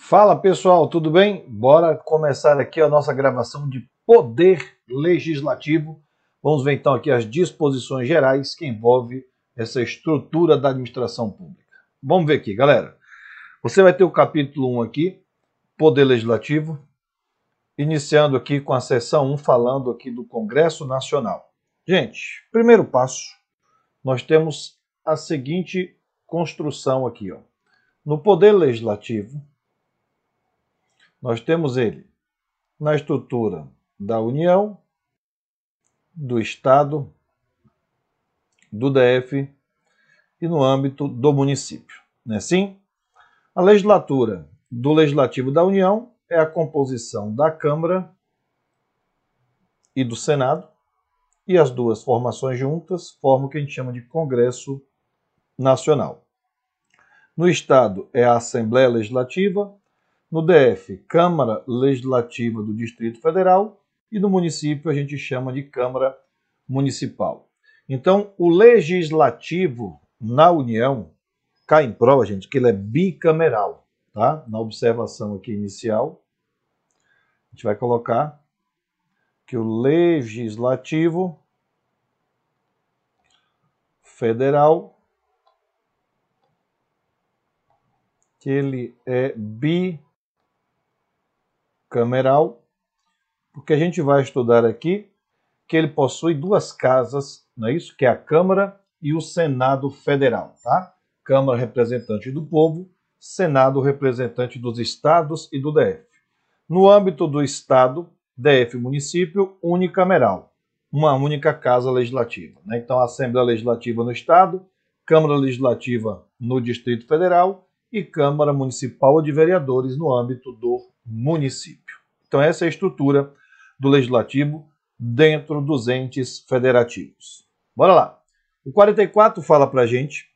Fala pessoal, tudo bem? Bora começar aqui a nossa gravação de Poder Legislativo. Vamos ver então aqui as disposições gerais que envolvem essa estrutura da administração pública. Vamos ver aqui, galera. Você vai ter o capítulo 1 aqui, Poder Legislativo, iniciando aqui com a seção 1, falando aqui do Congresso Nacional. Gente, primeiro passo, nós temos a seguinte construção aqui, ó. No Poder Legislativo, nós temos ele na estrutura da União, do Estado, do DF e no âmbito do município. Não é assim? A legislatura do Legislativo da União é a composição da Câmara e do Senado, e as duas formações juntas formam o que a gente chama de Congresso Nacional. No Estado é a Assembleia Legislativa, no DF, Câmara Legislativa do Distrito Federal, e no município a gente chama de Câmara Municipal. Então, o Legislativo na União cai em prova, gente, que ele é bicameral, tá? Na observação aqui inicial, a gente vai colocar que o Legislativo Federal, que ele é bicameral, porque a gente vai estudar aqui que ele possui duas casas, não é isso? Que é a Câmara e o Senado Federal, tá? Câmara representante do povo, Senado representante dos estados e do DF. No âmbito do estado, DF município, unicameral, uma única casa legislativa, né? Então, a Assembleia Legislativa no estado, Câmara Legislativa no Distrito Federal e Câmara Municipal de Vereadores no âmbito do município. Então, essa é a estrutura do Legislativo dentro dos entes federativos. Bora lá. O 44 fala para a gente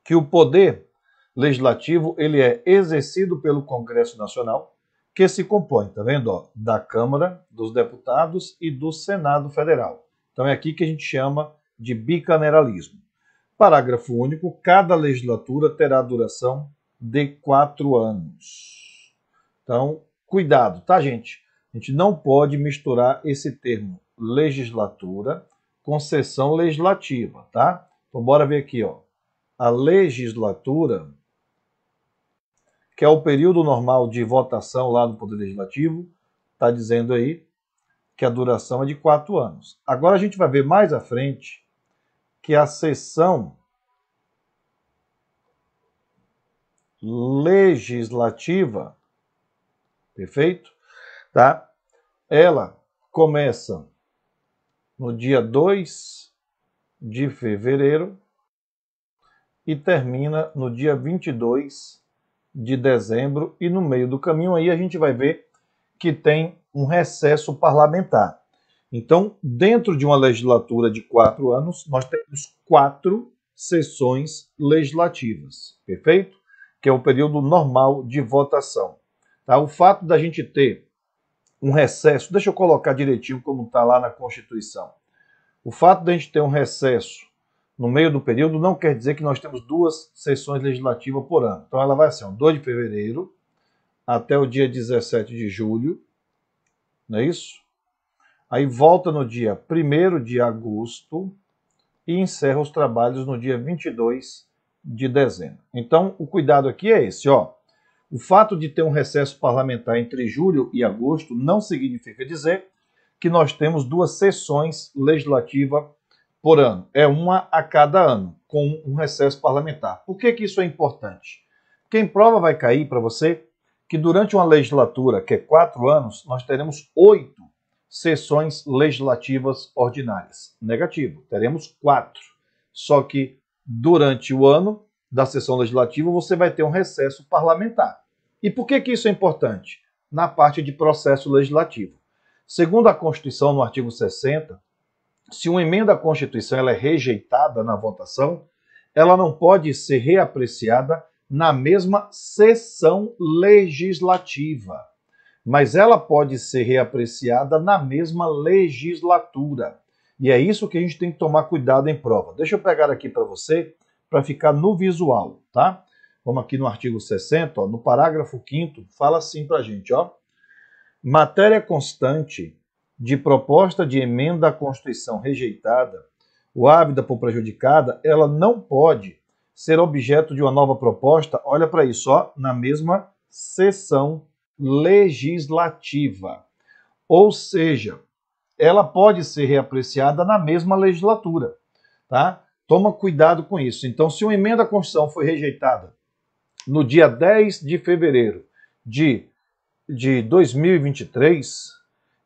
que o poder legislativo ele é exercido pelo Congresso Nacional, que se compõe, tá vendo? Ó, da Câmara, dos Deputados e do Senado Federal. Então é aqui que a gente chama de bicameralismo. Parágrafo único, cada legislatura terá duração de 4 anos. Então, cuidado, tá, gente? A gente não pode misturar esse termo legislatura com sessão legislativa, tá? Então, bora ver aqui, ó. A legislatura, que é o período normal de votação lá no Poder Legislativo, está dizendo aí que a duração é de 4 anos. Agora a gente vai ver mais à frente que a sessão legislativa, perfeito? Tá? Ela começa no dia 2 de fevereiro e termina no dia 22 de dezembro, e no meio do caminho aí a gente vai ver que tem um recesso parlamentar. Então, dentro de uma legislatura de 4 anos, nós temos 4 sessões legislativas, perfeito? Que é o período normal de votação. Tá? O fato da gente ter um recesso, deixa eu colocar direitinho como está lá na Constituição. O fato de a gente ter um recesso no meio do período não quer dizer que nós temos 2 sessões legislativas por ano. Então ela vai ser 2 de fevereiro até o dia 17 de julho, não é isso? Aí volta no dia 1º de agosto e encerra os trabalhos no dia 22 de dezembro. Então o cuidado aqui é esse, ó. O fato de ter um recesso parlamentar entre julho e agosto não significa dizer que nós temos 2 sessões legislativas por ano. É uma a cada ano, com um recesso parlamentar. Por que isso é importante? Porque em prova vai cair para você que durante uma legislatura, que é 4 anos, nós teremos 8 sessões legislativas ordinárias. Negativo, teremos 4. Só que durante o ano da sessão legislativa você vai ter um recesso parlamentar. E por que isso é importante? Na parte de processo legislativo. Segundo a Constituição, no artigo 60, se uma emenda à Constituição ela é rejeitada na votação, ela não pode ser reapreciada na mesma sessão legislativa, mas ela pode ser reapreciada na mesma legislatura. E é isso que a gente tem que tomar cuidado em prova. Deixa eu pegar aqui para você, para ficar no visual, tá? vamos aqui no artigo 60, ó, no parágrafo 5º, fala assim para a gente, ó. Matéria constante de proposta de emenda à Constituição rejeitada ou ávida por prejudicada, ela não pode ser objeto de uma nova proposta, olha para isso, ó, na mesma sessão legislativa. Ou seja, ela pode ser reapreciada na mesma legislatura, tá? Toma cuidado com isso. Então, se uma emenda à Constituição foi rejeitada no dia 10 de fevereiro de 2023,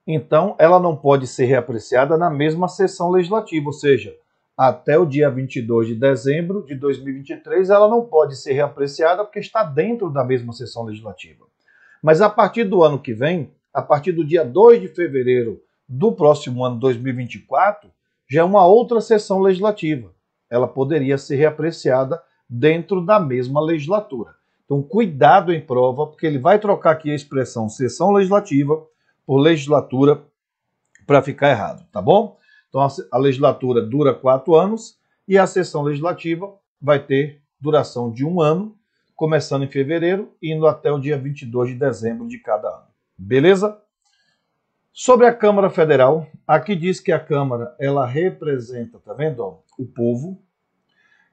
então ela não pode ser reapreciada na mesma sessão legislativa, ou seja, até o dia 22 de dezembro de 2023 ela não pode ser reapreciada porque está dentro da mesma sessão legislativa. Mas a partir do ano que vem, a partir do dia 2 de fevereiro do próximo ano 2024, já é uma outra sessão legislativa. Ela poderia ser reapreciada dentro da mesma legislatura. Então, cuidado em prova, porque ele vai trocar aqui a expressão sessão legislativa por legislatura para ficar errado, tá bom? Então, a legislatura dura 4 anos e a sessão legislativa vai ter duração de 1 ano, começando em fevereiro e indo até o dia 22 de dezembro de cada ano. Beleza? Sobre a Câmara Federal, aqui diz que a Câmara, ela representa, tá vendo, ó, o povo,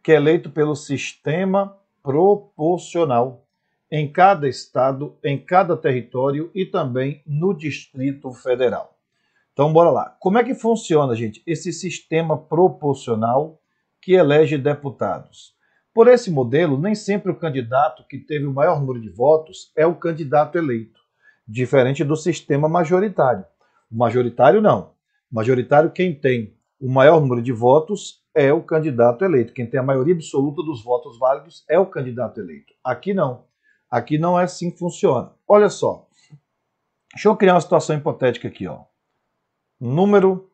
que é eleito pelo sistema proporcional em cada estado, em cada território e também no Distrito Federal. Então, bora lá. Como é que funciona, gente, esse sistema proporcional que elege deputados? Por esse modelo, nem sempre o candidato que teve o maior número de votos é o candidato eleito, diferente do sistema majoritário. O majoritário não. O majoritário, quem tem o maior número de votos é o candidato eleito. Quem tem a maioria absoluta dos votos válidos é o candidato eleito. Aqui não. Aqui não é assim que funciona. Olha só. Deixa eu criar uma situação hipotética aqui, ó. Número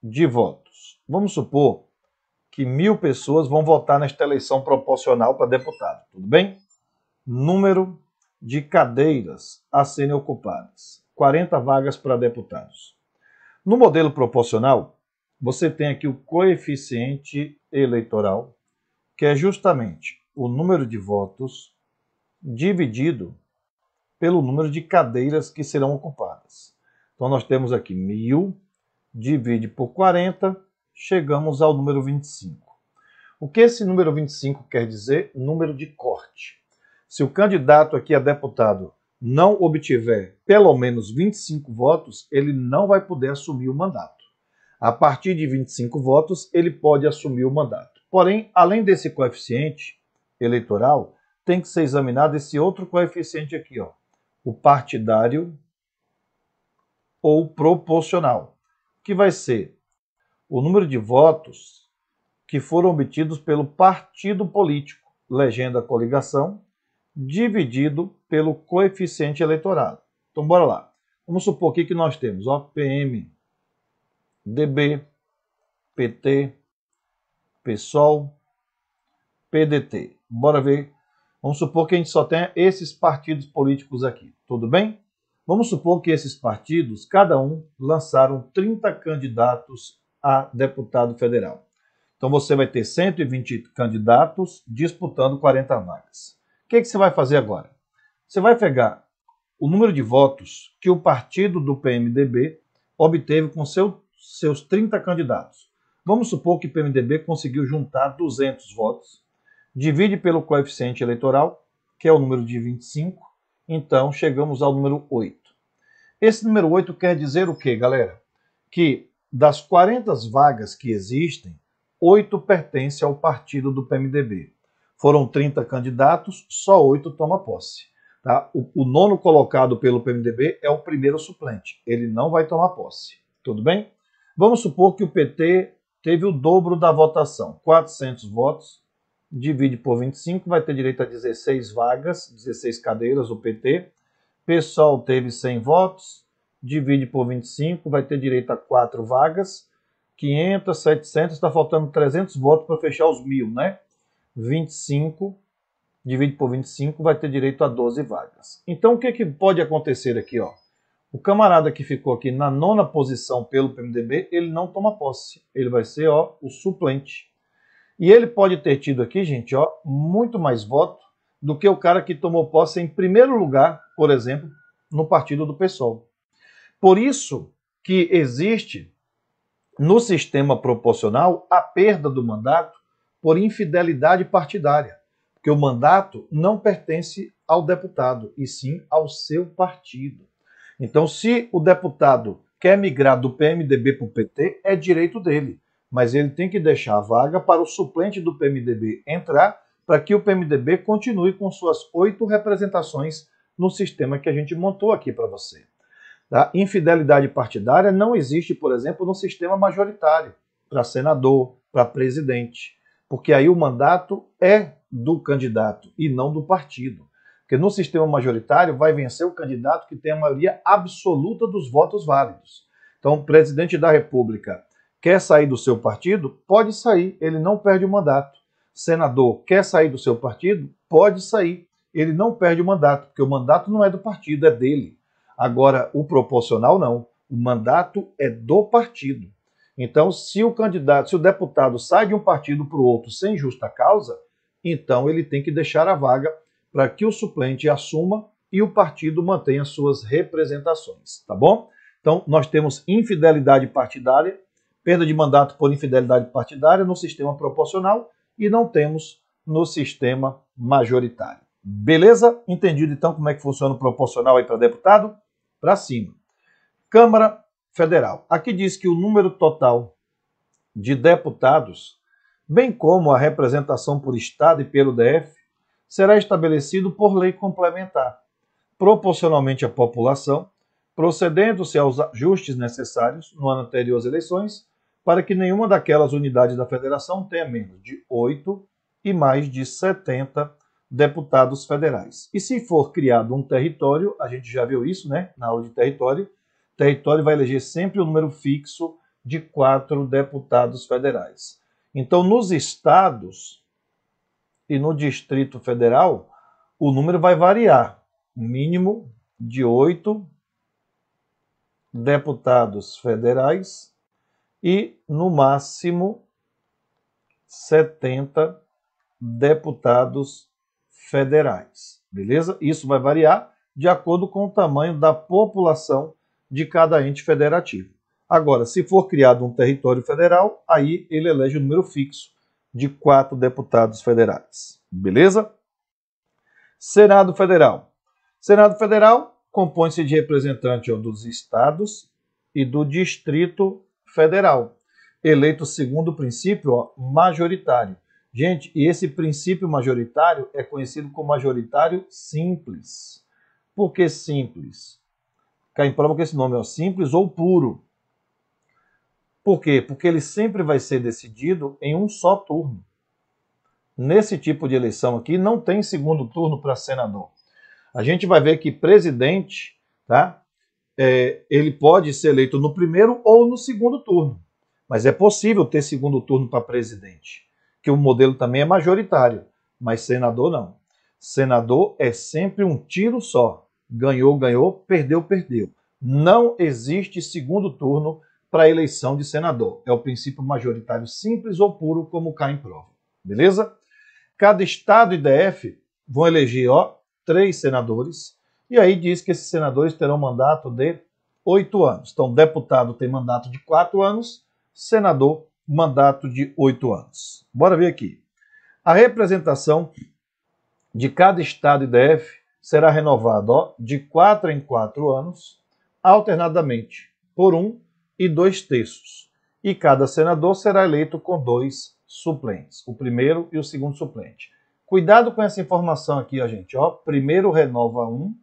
de votos. Vamos supor que 1.000 pessoas vão votar nesta eleição proporcional para deputado, tudo bem? Número de cadeiras a serem ocupadas. 40 vagas para deputados. No modelo proporcional, você tem aqui o coeficiente eleitoral, que é justamente o número de votos dividido pelo número de cadeiras que serão ocupadas. Então, nós temos aqui 1.000, divide por 40, chegamos ao número 25. O que esse número 25 quer dizer? Número de corte. Se o candidato aqui a deputado não obtiver pelo menos 25 votos, ele não vai poder assumir o mandato. A partir de 25 votos, ele pode assumir o mandato. Porém, além desse coeficiente eleitoral, tem que ser examinado esse outro coeficiente aqui, ó, o partidário ou proporcional, que vai ser o número de votos que foram obtidos pelo partido político, legenda coligação, dividido pelo coeficiente eleitoral. Então, bora lá. Vamos supor aqui que nós temos, ó, PM, DB, PT, PSOL, PDT. Bora ver. Vamos supor que a gente só tenha esses partidos políticos aqui. Tudo bem? Vamos supor que esses partidos, cada um, lançaram 30 candidatos a deputado federal. Então você vai ter 120 candidatos disputando 40 vagas. O que você vai fazer agora? Você vai pegar o número de votos que o partido do PMDB obteve com seus 30 candidatos. Vamos supor que o PMDB conseguiu juntar 200 votos, divide pelo coeficiente eleitoral, que é o número de 25, então chegamos ao número 8. Esse número 8 quer dizer o quê, galera? Que das 40 vagas que existem, 8 pertencem ao partido do PMDB. Foram 30 candidatos, só 8 tomam posse. Tá? O nono colocado pelo PMDB é o primeiro suplente. Ele não vai tomar posse. Tudo bem? Vamos supor que o PT teve o dobro da votação. 400 votos, divide por 25, vai ter direito a 16 vagas, 16 cadeiras, o PT. PSOL teve 100 votos, divide por 25, vai ter direito a 4 vagas. 500, 700, está faltando 300 votos para fechar os 1.000, né? 25, divide por 25, vai ter direito a 12 vagas. Então, o que pode acontecer aqui, ó? O camarada que ficou aqui na 9ª posição pelo PMDB, ele não toma posse. Ele vai ser, ó, o suplente. E ele pode ter tido aqui, gente, ó, muito mais voto do que o cara que tomou posse em primeiro lugar, por exemplo, no partido do PSOL. Por isso que existe no sistema proporcional a perda do mandato por infidelidade partidária, porque o mandato não pertence ao deputado, e sim ao seu partido. Então, se o deputado quer migrar do PMDB para o PT, é direito dele, mas ele tem que deixar a vaga para o suplente do PMDB entrar, para que o PMDB continue com suas 8 representações no sistema que a gente montou aqui para você. Tá? Infidelidade partidária não existe, por exemplo, no sistema majoritário, para senador, para presidente, porque aí o mandato é do candidato e não do partido. Porque no sistema majoritário vai vencer o candidato que tem a maioria absoluta dos votos válidos. Então, o presidente da República quer sair do seu partido? Pode sair, ele não perde o mandato. Senador quer sair do seu partido? Pode sair, ele não perde o mandato, porque o mandato não é do partido, é dele. Agora, o proporcional não. O mandato é do partido. Então, se o deputado sai de um partido para o outro sem justa causa, então ele tem que deixar a vaga para que o suplente assuma e o partido mantenha suas representações, tá bom? Então, nós temos infidelidade partidária, perda de mandato por infidelidade partidária no sistema proporcional e não temos no sistema majoritário. Beleza? Entendido então como é que funciona o proporcional aí para deputado? Para cima. Câmara Federal. Aqui diz que o número total de deputados, bem como a representação por Estado e pelo DF, será estabelecido por lei complementar, proporcionalmente à população, procedendo-se aos ajustes necessários no ano anterior às eleições, para que nenhuma daquelas unidades da federação tenha menos de 8 e mais de 70 deputados federais. E se for criado um território, a gente já viu isso, né, na aula de território, território vai eleger sempre o número fixo de 4 deputados federais. Então, nos estados e no Distrito Federal, o número vai variar, mínimo de 8 deputados federais e, no máximo, 70 deputados federais, beleza? Isso vai variar de acordo com o tamanho da população de cada ente federativo. Agora, se for criado um território federal, aí ele elege o número fixo de 4 deputados federais, beleza? Senado Federal. Senado Federal compõe-se de representantes dos estados e do Distrito Federal, eleito segundo o princípio majoritário. Gente, e esse princípio majoritário é conhecido como majoritário simples. Por que simples? Cai em prova que esse nome é simples ou puro. Por quê? Porque ele sempre vai ser decidido em um só turno. Nesse tipo de eleição aqui, não tem segundo turno para senador. A gente vai ver que presidente, tá? Ele pode ser eleito no primeiro ou no segundo turno. Mas é possível ter segundo turno para presidente, que o modelo também é majoritário, mas senador não. Senador é sempre um tiro só. Ganhou, ganhou, perdeu, perdeu. Não existe segundo turno para a eleição de senador. É o princípio majoritário simples ou puro, como cai em prova. Beleza? Cada estado e DF vão eleger 3 senadores, e aí diz que esses senadores terão mandato de 8 anos. Então, deputado tem mandato de 4 anos, senador, mandato de 8 anos. Bora ver aqui. A representação de cada estado e DF será renovada de 4 em 4 anos, alternadamente, por 1 e 2 terços. E cada senador será eleito com 2 suplentes, o primeiro e o segundo suplente. Cuidado com essa informação aqui, gente. Primeiro renova 1,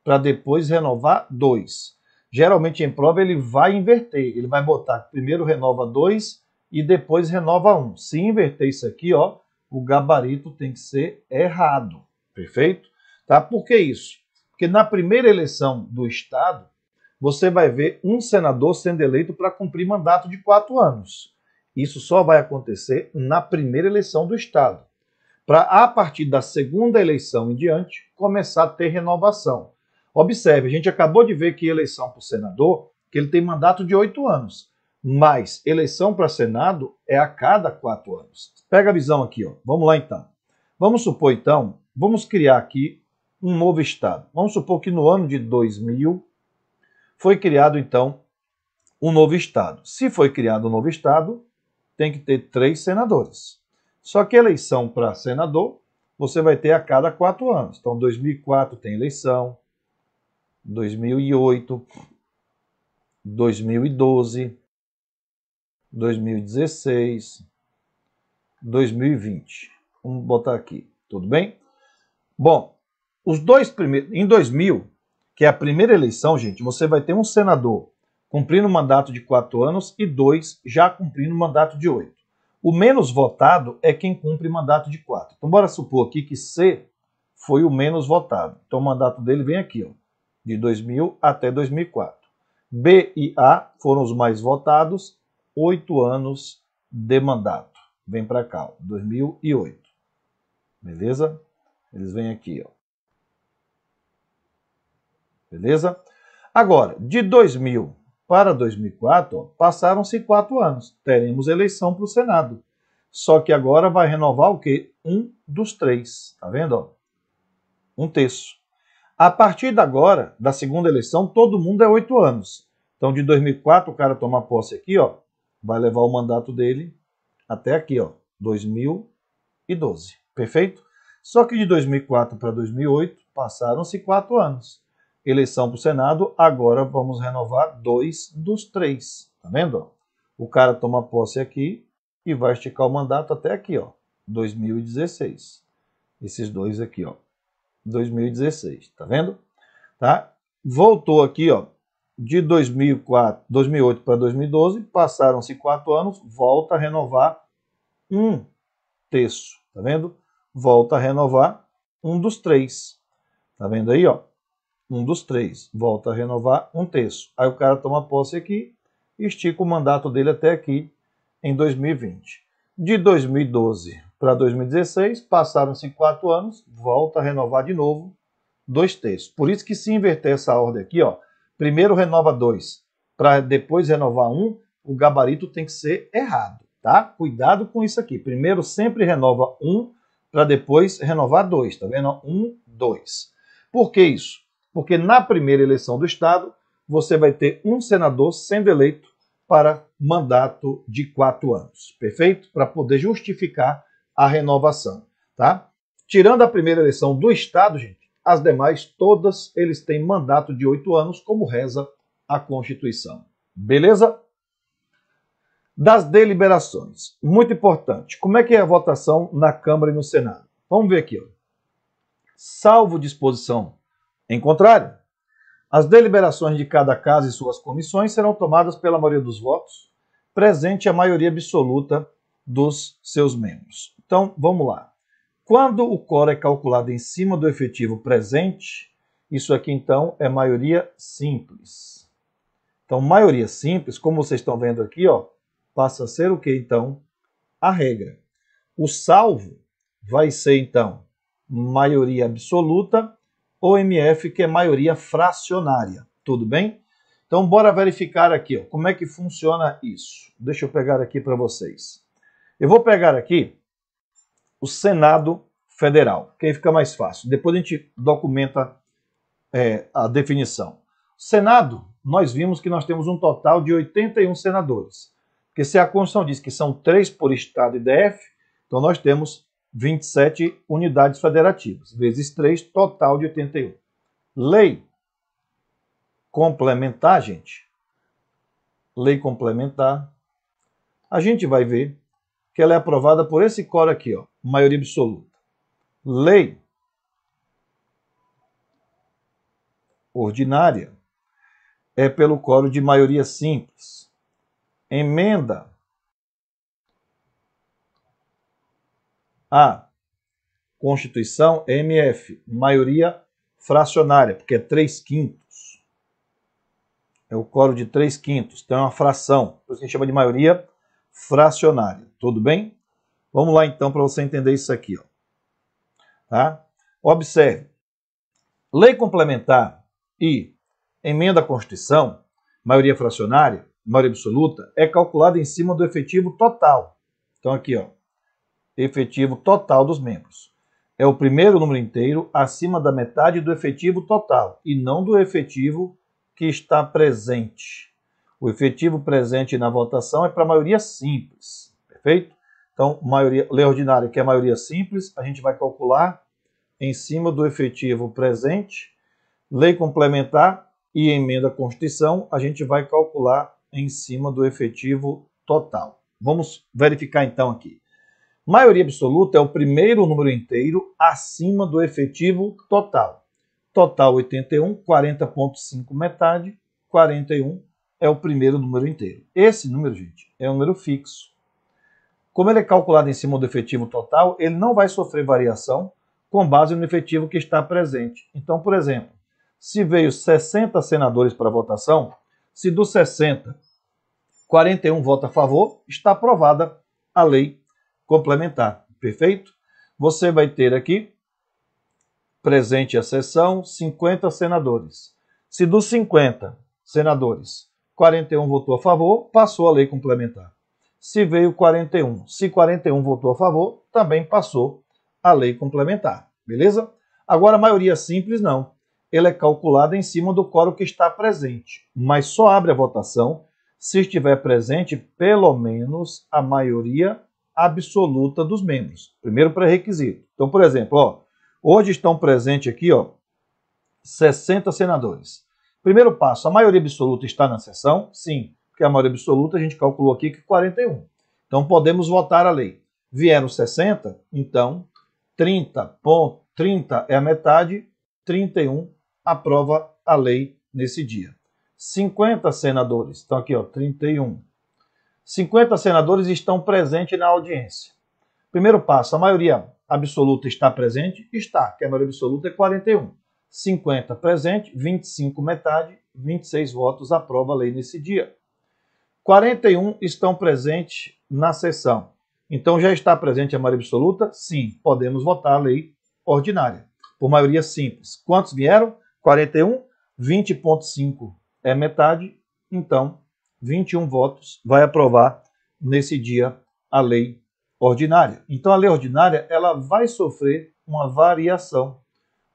para depois renovar 2. Geralmente em prova ele vai inverter, ele vai botar primeiro renova 2 e depois renova 1. Se inverter isso aqui, o gabarito tem que ser errado, perfeito? Tá? Por que isso? Porque na primeira eleição do Estado, você vai ver um senador sendo eleito para cumprir mandato de 4 anos. Isso só vai acontecer na primeira eleição do Estado. Para, a partir da segunda eleição em diante, começar a ter renovação. Observe, a gente acabou de ver que eleição para o senador, que ele tem mandato de 8 anos. Mas eleição para Senado é a cada 4 anos. Pega a visão aqui, Vamos lá então. Vamos supor então vamos criar aqui um novo estado. Vamos supor que no ano de 2000 foi criado, então, um novo estado. Se foi criado um novo estado, tem que ter 3 senadores. Só que eleição para senador, você vai ter a cada 4 anos. Então, 2004 tem eleição, 2008, 2012, 2016, 2020. Vamos botar aqui, tudo bem? Bom, os dois primeiros, em 2000, que é a primeira eleição, gente, você vai ter um senador cumprindo um mandato de 4 anos e 2 já cumprindo um mandato de 8. O menos votado é quem cumpre mandato de 4. Então, bora supor aqui que C foi o menos votado. Então, o mandato dele vem aqui, ó, de 2000 até 2004. B e A foram os mais votados, 8 anos de mandato. Vem para cá, ó, 2008. Beleza? Eles vêm aqui, ó. Beleza? Agora, de 2000 para 2004, passaram-se 4 anos. Teremos eleição para o Senado. Só que agora vai renovar o quê? Um dos 3. Tá vendo? Ó? 1/3. A partir de agora, da segunda eleição, todo mundo é 8 anos. Então, de 2004, o cara toma posse aqui, ó, vai levar o mandato dele até aqui, ó, 2012. Perfeito? Só que de 2004 para 2008, passaram-se 4 anos. Eleição para o Senado, agora vamos renovar 2 dos 3. Tá vendo? O cara toma posse aqui e vai esticar o mandato até aqui, ó, 2016. Esses dois aqui, ó, 2016. Tá vendo? Tá? Voltou aqui, ó, de 2008 para 2012, passaram-se 4 anos, volta a renovar 1/3. Tá vendo? Volta a renovar 1 dos 3. Tá vendo aí, ó? 1 dos 3. Volta a renovar 1/3. Aí o cara toma posse aqui e estica o mandato dele até aqui em 2020. De 2012 para 2016, passaram-se 4 anos, volta a renovar de novo 2/3. Por isso que se inverter essa ordem aqui, ó, primeiro renova 2, para depois renovar 1, o gabarito tem que ser errado, tá? Cuidado com isso aqui. Primeiro sempre renova 1, para depois renovar 2, tá vendo? 1, 2. Por que isso? Porque na primeira eleição do Estado, você vai ter um senador sendo eleito para mandato de 4 anos, perfeito? Para poder justificar a renovação, tá? Tirando a primeira eleição do Estado, gente, as demais, todas, eles têm mandato de 8 anos, como reza a Constituição. Beleza? Das deliberações. Muito importante. Como é que é a votação na Câmara e no Senado? Vamos ver aqui, ó. Salvo disposição em contrário, as deliberações de cada casa e suas comissões serão tomadas pela maioria dos votos, presente a maioria absoluta dos seus membros. Então, vamos lá. Quando o quórum é calculado em cima do efetivo presente, isso aqui, então, é maioria simples. Então, maioria simples, como vocês estão vendo aqui, ó, passa a ser o que, então? A regra. O salvo vai ser, então, maioria absoluta, ou MF, que é maioria fracionária. Tudo bem? Então, bora verificar aqui, ó, como é que funciona isso. Deixa eu pegar aqui para vocês. Eu vou pegar aqui o Senado Federal, que aí fica mais fácil. Depois a gente documenta a definição. Senado, nós vimos que nós temos um total de 81 senadores. Porque se a Constituição diz que são 3 por Estado e DF, então nós temos 27 unidades federativas, vezes 3, total de 81. Lei complementar, gente. Lei complementar. A gente vai ver que ela é aprovada por esse quórum aqui, ó, maioria absoluta. Lei ordinária é pelo quórum de maioria simples. Emenda a Constituição, MF, maioria fracionária, porque é 3/5. É o quórum de 3/5. Então é uma fração, por isso que a gente chama de maioria fracionária. Tudo bem? Vamos lá então para você entender isso aqui, ó. Tá? Observe. Lei complementar e emenda à Constituição, maioria fracionária, maioria absoluta, é calculada em cima do efetivo total. Então aqui, ó, efetivo total dos membros. é o primeiro número inteiro acima da metade do efetivo total e não do efetivo que está presente. O efetivo presente na votação é para a maioria simples, perfeito? Então, lei ordinária, que é a maioria simples, a gente vai calcular em cima do efetivo presente. Lei complementar e emenda à Constituição, a gente vai calcular em cima do efetivo total. Vamos verificar então aqui. Maioria absoluta é o primeiro número inteiro acima do efetivo total. Total 81, 40,5 metade, 41 é o primeiro número inteiro. Esse número, gente, é um número fixo. Como ele é calculado em cima do efetivo total, ele não vai sofrer variação com base no efetivo que está presente. Então, por exemplo, se veio 60 senadores para votação, se dos 60, 41 votam a favor, está aprovada a lei complementar, perfeito? Você vai ter aqui, presente a sessão, 50 senadores. Se dos 50 senadores, 41 votou a favor, passou a lei complementar. Se veio 41, se 41 votou a favor, também passou a lei complementar, beleza? Agora, a maioria simples não. Ela é calculada em cima do quórum que está presente, mas só abre a votação se estiver presente pelo menos a maioria absoluta dos membros. Primeiro pré-requisito. Então, por exemplo, hoje estão presentes aqui 60 senadores. Primeiro passo, a maioria absoluta está na sessão? Sim, porque a maioria absoluta a gente calculou aqui que 41. Então podemos votar a lei. Vieram 60, então 30 é a metade, 31 aprova a lei nesse dia. 50 senadores, então aqui 31. 50 senadores estão presentes na audiência. Primeiro passo, a maioria absoluta está presente? Está, que a maioria absoluta é 41. 50 presente, 25 metade, 26 votos aprova a lei nesse dia. 41 estão presentes na sessão. Então já está presente a maioria absoluta? Sim, podemos votar a lei ordinária, por maioria simples. Quantos vieram? 41, 20,5 é metade, então 21 votos vai aprovar nesse dia a lei ordinária. Então a lei ordinária ela vai sofrer uma variação,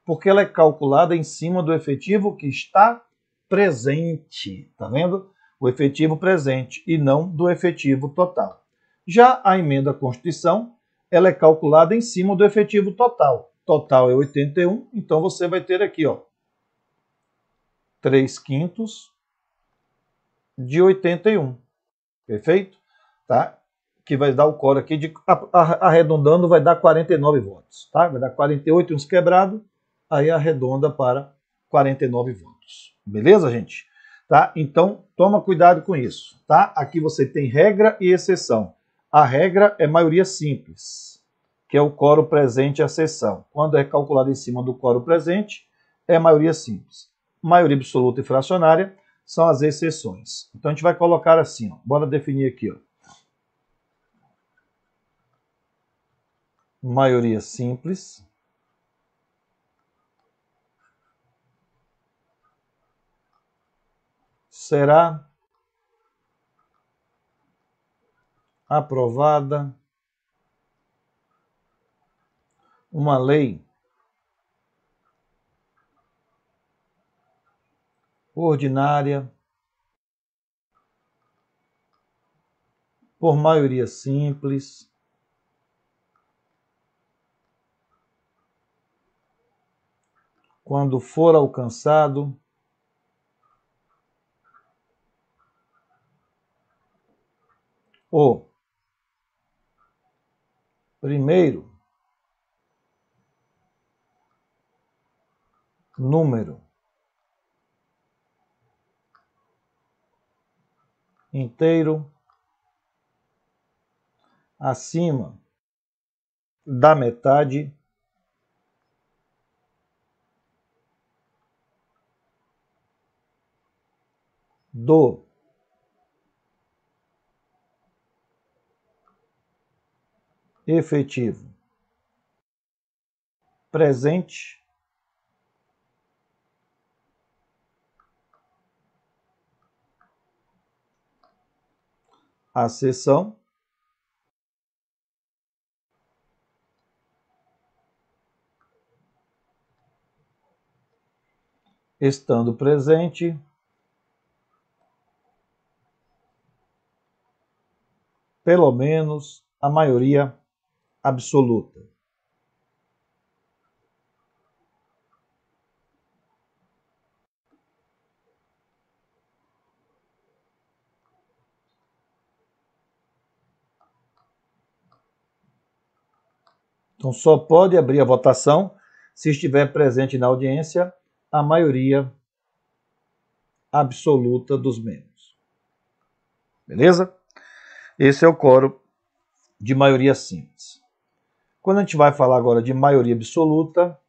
porque ela é calculada em cima do efetivo que está presente, tá vendo? O efetivo presente e não do efetivo total. Já a emenda à Constituição, ela é calculada em cima do efetivo total. Total é 81, então você vai ter aqui, 3/5 de 81. Perfeito? Tá? Que vai dar o quórum aqui, arredondando, vai dar 49 votos. Tá? Vai dar 48 e uns quebrados, aí arredonda para 49 votos. Beleza, gente? Tá? Então, toma cuidado com isso. Tá? Aqui você tem regra e exceção. A regra é maioria simples, que é o quórum presente à sessão. Quando é calculado em cima do quórum presente, é maioria simples. Maioria absoluta e fracionária são as exceções. Então, a gente vai colocar assim. Bora definir aqui. Maioria simples. Será aprovada uma lei ordinária por maioria simples quando for alcançado o primeiro número inteiro acima da metade do efetivo presente à sessão estando presente pelo menos a maioria absoluta. Então, só pode abrir a votação se estiver presente na audiência a maioria absoluta dos membros. Beleza? Esse é o quórum de maioria simples. Quando a gente vai falar agora de maioria absoluta,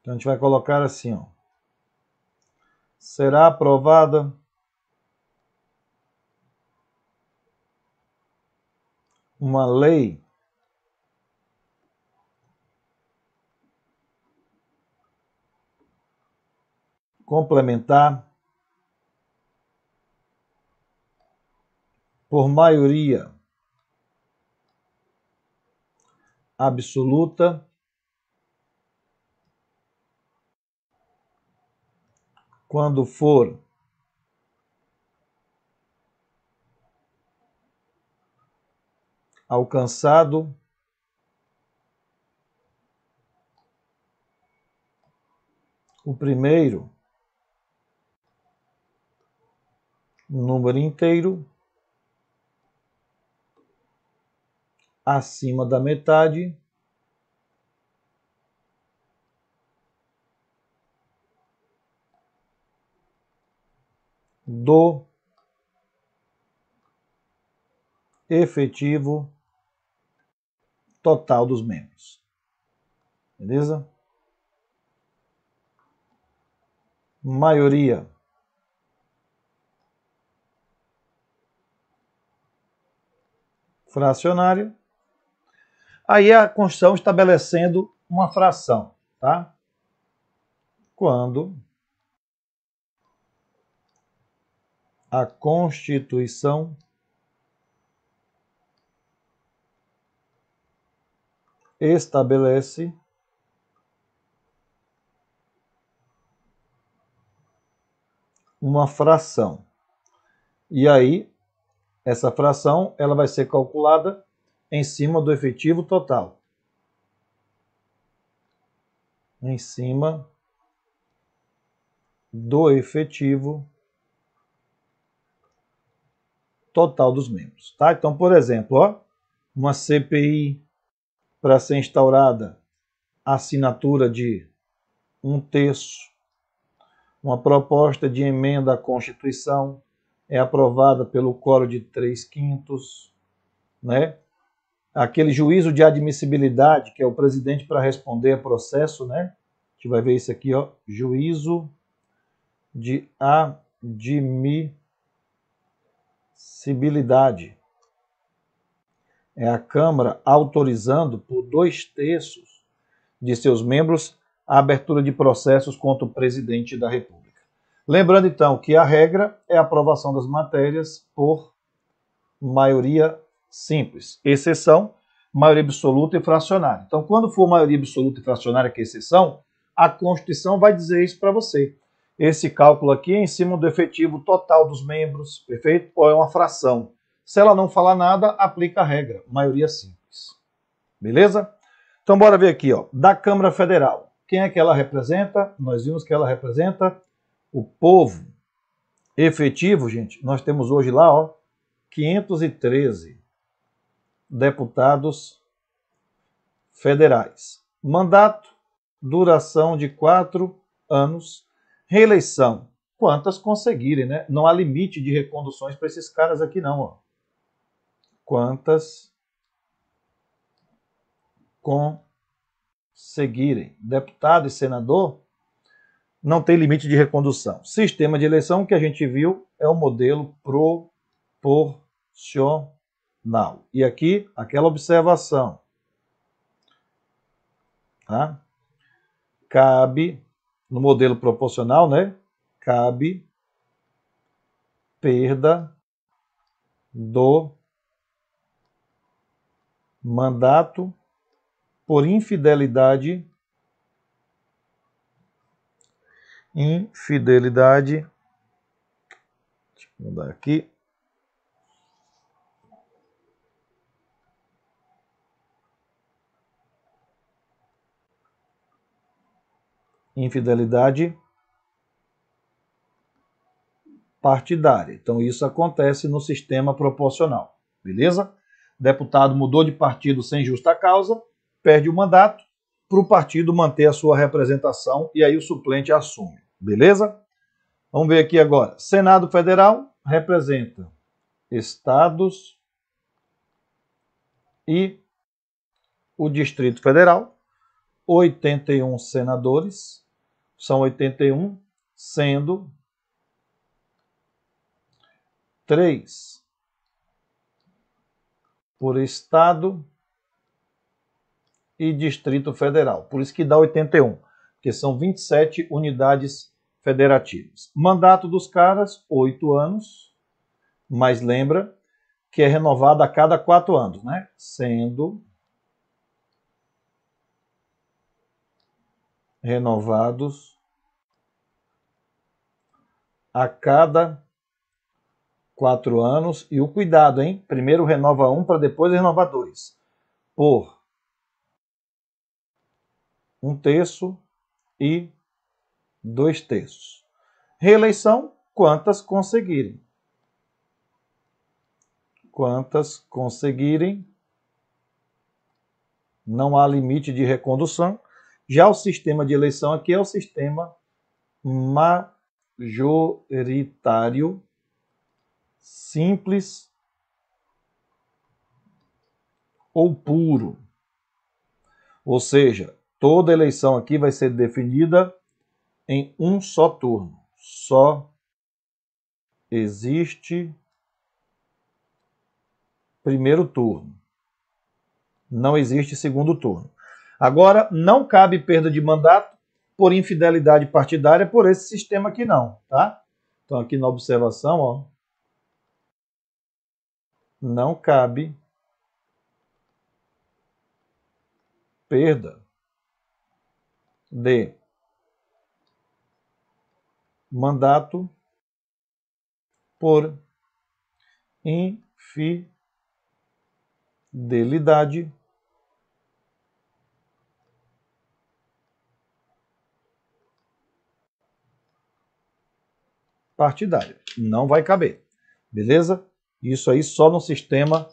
então a gente vai colocar assim, ó. Será aprovada uma lei complementar por maioria absoluta quando for alcançado o primeiro número inteiro acima da metade do efetivo total dos membros. Beleza? Maioria fracionária. Aí a Constituição estabelecendo uma fração, tá? Quando a Constituição estabelece uma fração. E aí, essa fração ela vai ser calculada em cima do efetivo total. Em cima do efetivo total dos membros. Tá? Então, por exemplo, ó, uma CPI para ser instaurada, assinatura de 1/3. Uma proposta de emenda à Constituição é aprovada pelo quórum de 3/5, né? Aquele juízo de admissibilidade, que é o presidente para responder a processo, né? A gente vai ver isso aqui, ó, juízo de admissibilidade. É a Câmara autorizando por 2/3 de seus membros a abertura de processos contra o presidente da República. Lembrando, então, que a regra é a aprovação das matérias por maioria simples. Exceção, maioria absoluta e fracionária. Então, quando for maioria absoluta e fracionária, que é exceção, a Constituição vai dizer isso para você. Esse cálculo aqui é em cima do efetivo total dos membros, perfeito? Ou é uma fração. Se ela não falar nada, aplica a regra, maioria simples. Beleza? Então, bora ver aqui, ó, da Câmara Federal. Quem é que ela representa? Nós vimos que ela representa o povo. Efetivo, gente, nós temos hoje lá, ó, 513 deputados federais. Mandato, duração de 4 anos. Reeleição, quantas conseguirem, né? Não há limite de reconduções para esses caras aqui, não, ó. Quantas conseguirem. Deputado e senador não tem limite de recondução. Sistema de eleição que a gente viu é o modelo proporcional. E aqui, aquela observação. Tá? Cabe, no modelo proporcional, né? Cabe perda do mandato por infidelidade, deixa eu mudar aqui, infidelidade partidária. Então isso acontece no sistema proporcional, beleza? Deputado mudou de partido sem justa causa, perde o mandato para o partido manter a sua representação e aí o suplente assume, beleza? Vamos ver aqui agora. Senado Federal representa estados e o Distrito Federal, 81 senadores, são 81, sendo 3 por estado e Distrito Federal. Por isso que dá 81, porque são 27 unidades federativas. Mandato dos caras, 8 anos, mas lembra que é renovado a cada 4 anos, né? Sendo renovados a cada 4 anos. E o cuidado, hein? Primeiro renova 1 para depois renovar 2. Por 1/3 e 2/3. Reeleição, quantas conseguirem. Quantas conseguirem. Não há limite de recondução. Já o sistema de eleição aqui é o sistema majoritário, simples ou puro. Ou seja, toda eleição aqui vai ser definida em um só turno. Só existe primeiro turno. Não existe segundo turno. Agora, não cabe perda de mandato por infidelidade partidária por esse sistema aqui não, tá? Então aqui na observação, ó, não cabe perda de mandato por infidelidade partidária. Não vai caber, beleza? Isso aí só no sistema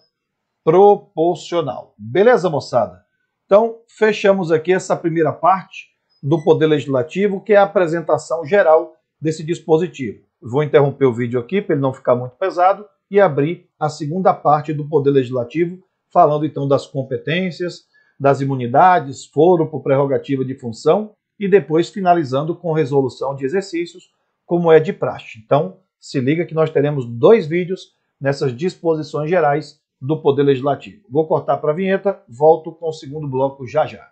proporcional. Beleza, moçada? Então, fechamos aqui essa primeira parte do Poder Legislativo, que é a apresentação geral desse dispositivo. Vou interromper o vídeo aqui para ele não ficar muito pesado e abrir a segunda parte do Poder Legislativo, falando então das competências, das imunidades, foro por prerrogativa de função e depois finalizando com resolução de exercícios, como é de praxe. Então, se liga que nós teremos 2 vídeos nessas disposições gerais do Poder Legislativo. Vou cortar para a vinheta, volto com o segundo bloco já já.